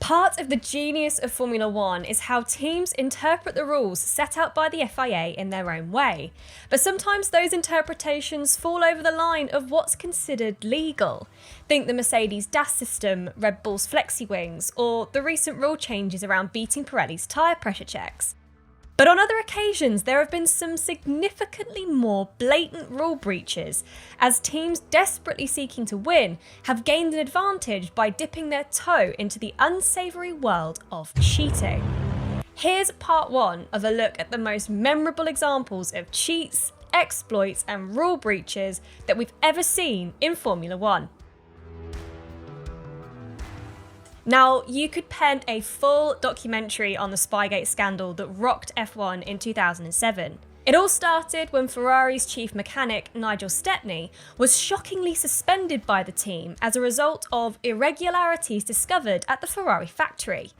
Part of the genius of Formula One is how teams interpret the rules set out by the FIA in their own way, but sometimes those interpretations fall over the line of what's considered legal. Think the Mercedes DAS system, Red Bull's flexi wings, or the recent rule changes around beating Pirelli's tyre pressure checks. But on other occasions, there have been some significantly more blatant rule breaches, as teams desperately seeking to win have gained an advantage by dipping their toe into the unsavoury world of cheating. Here's part one of a look at the most memorable examples of cheats, exploits, and rule breaches that we've ever seen in Formula One. Now, you could pen a full documentary on the Spygate scandal that rocked F1 in 2007. It all started when Ferrari's chief mechanic, Nigel Stepney, was shockingly suspended by the team as a result of irregularities discovered at the Ferrari factory.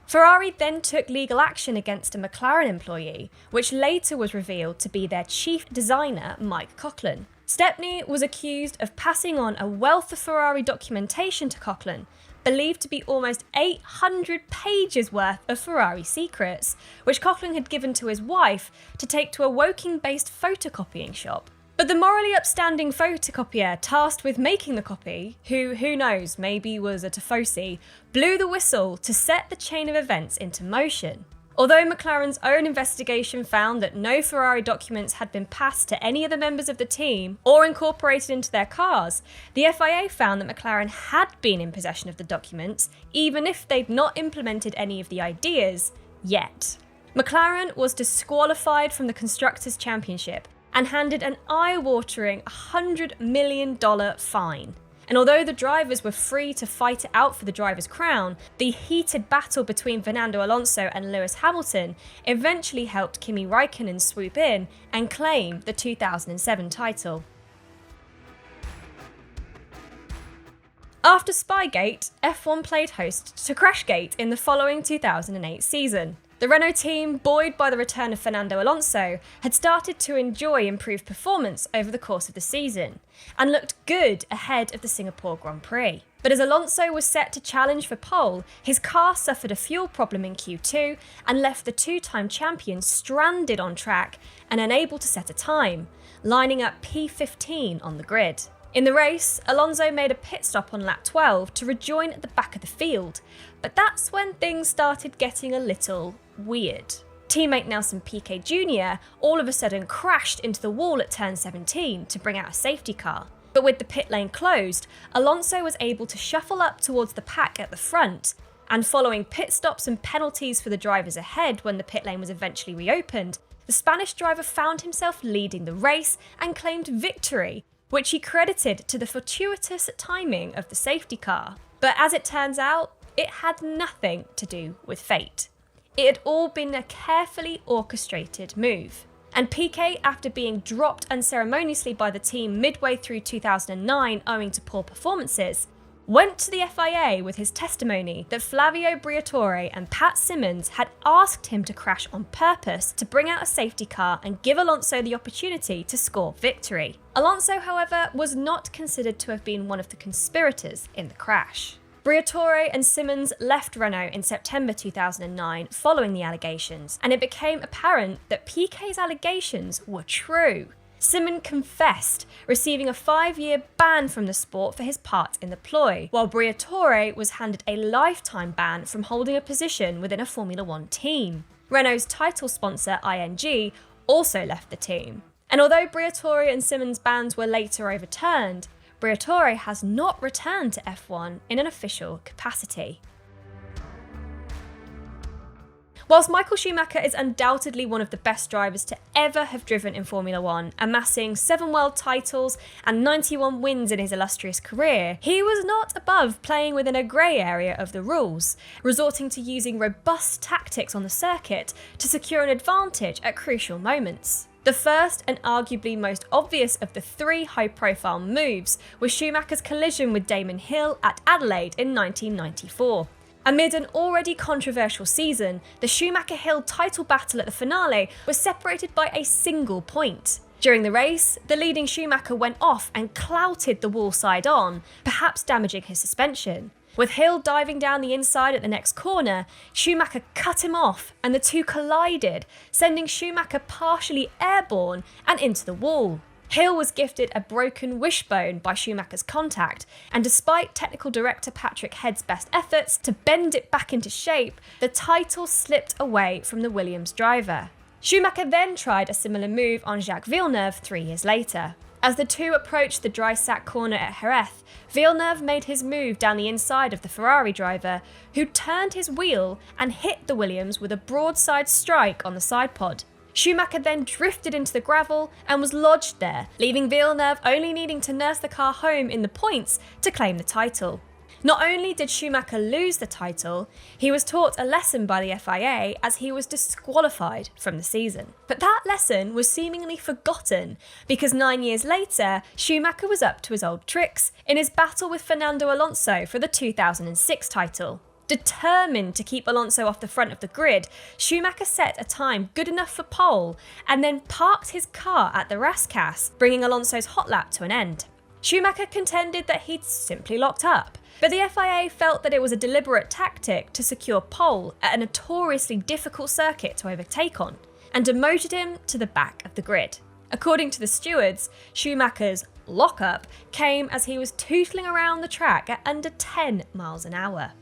Ferrari then took legal action against a McLaren employee, which later was revealed to be their chief designer, Mike Coughlin. Stepney was accused of passing on a wealth of Ferrari documentation to Coughlin, believed to be almost 800 pages worth of Ferrari secrets, which Coughlin had given to his wife to take to a Woking-based photocopying shop. But the morally upstanding photocopier tasked with making the copy, who knows, maybe was a tifosi, blew the whistle to set the chain of events into motion. Although McLaren's own investigation found that no Ferrari documents had been passed to any of the members of the team or incorporated into their cars, the FIA found that McLaren had been in possession of the documents, even if they'd not implemented any of the ideas yet. McLaren was disqualified from the Constructors' Championship and handed an eye-watering $100 million fine. And although the drivers were free to fight it out for the driver's crown, the heated battle between Fernando Alonso and Lewis Hamilton eventually helped Kimi Räikkönen swoop in and claim the 2007 title. After Spygate, F1 played host to Crashgate in the following 2008 season. The Renault team, buoyed by the return of Fernando Alonso, had started to enjoy improved performance over the course of the season, and looked good ahead of the Singapore Grand Prix. But as Alonso was set to challenge for pole, his car suffered a fuel problem in Q2 and left the two-time champion stranded on track and unable to set a time, lining up P15 on the grid. In the race, Alonso made a pit stop on lap 12 to rejoin at the back of the field, but that's when things started getting a little weird. Teammate Nelson Piquet Jr. all of a sudden crashed into the wall at turn 17 to bring out a safety car. But with the pit lane closed, Alonso was able to shuffle up towards the pack at the front, and following pit stops and penalties for the drivers ahead when the pit lane was eventually reopened, the Spanish driver found himself leading the race and claimed victory, which he credited to the fortuitous timing of the safety car. But as it turns out, it had nothing to do with fate. It had all been a carefully orchestrated move. And Piquet, after being dropped unceremoniously by the team midway through 2009 owing to poor performances, went to the FIA with his testimony that Flavio Briatore and Pat Symonds had asked him to crash on purpose to bring out a safety car and give Alonso the opportunity to score victory. Alonso, however, was not considered to have been one of the conspirators in the crash. Briatore and Symonds left Renault in September 2009 following the allegations, and it became apparent that Piquet's allegations were true. Symonds confessed, receiving a 5-year ban from the sport for his part in the ploy, while Briatore was handed a lifetime ban from holding a position within a Formula One team. Renault's title sponsor, ING, also left the team. And although Briatore and Symonds' bans were later overturned, Briatore has not returned to F1 in an official capacity. Whilst Michael Schumacher is undoubtedly one of the best drivers to ever have driven in Formula One, amassing 7 world titles and 91 wins in his illustrious career, he was not above playing within a grey area of the rules, resorting to using robust tactics on the circuit to secure an advantage at crucial moments. The first and arguably most obvious of the 3 high-profile moves was Schumacher's collision with Damon Hill at Adelaide in 1994. Amid an already controversial season, the Schumacher-Hill title battle at the finale was separated by a single point. During the race, the leading Schumacher went off and clouted the wall side on, perhaps damaging his suspension. With Hill diving down the inside at the next corner, Schumacher cut him off and the two collided, sending Schumacher partially airborne and into the wall. Hill was gifted a broken wishbone by Schumacher's contact, and despite technical director Patrick Head's best efforts to bend it back into shape, the title slipped away from the Williams driver. Schumacher then tried a similar move on Jacques Villeneuve 3 years later. As the two approached the dry sack corner at Jerez, Villeneuve made his move down the inside of the Ferrari driver, who turned his wheel and hit the Williams with a broadside strike on the side pod. Schumacher then drifted into the gravel and was lodged there, leaving Villeneuve only needing to nurse the car home in the points to claim the title. Not only did Schumacher lose the title, he was taught a lesson by the FIA as he was disqualified from the season. But that lesson was seemingly forgotten because 9 years later, Schumacher was up to his old tricks in his battle with Fernando Alonso for the 2006 title. Determined to keep Alonso off the front of the grid, Schumacher set a time good enough for pole and then parked his car at the Rascasse, bringing Alonso's hot lap to an end. Schumacher contended that he'd simply locked up, but the FIA felt that it was a deliberate tactic to secure pole at a notoriously difficult circuit to overtake on, and demoted him to the back of the grid. According to the stewards, Schumacher's lock-up came as he was tootling around the track at under 10 miles an hour.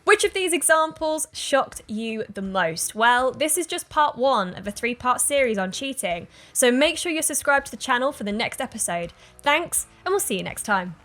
Which of these examples shocked you the most? Well, this is just part 1 of a 3-part series on cheating, so make sure you're subscribed to the channel for the next episode. Thanks, and we'll see you next time.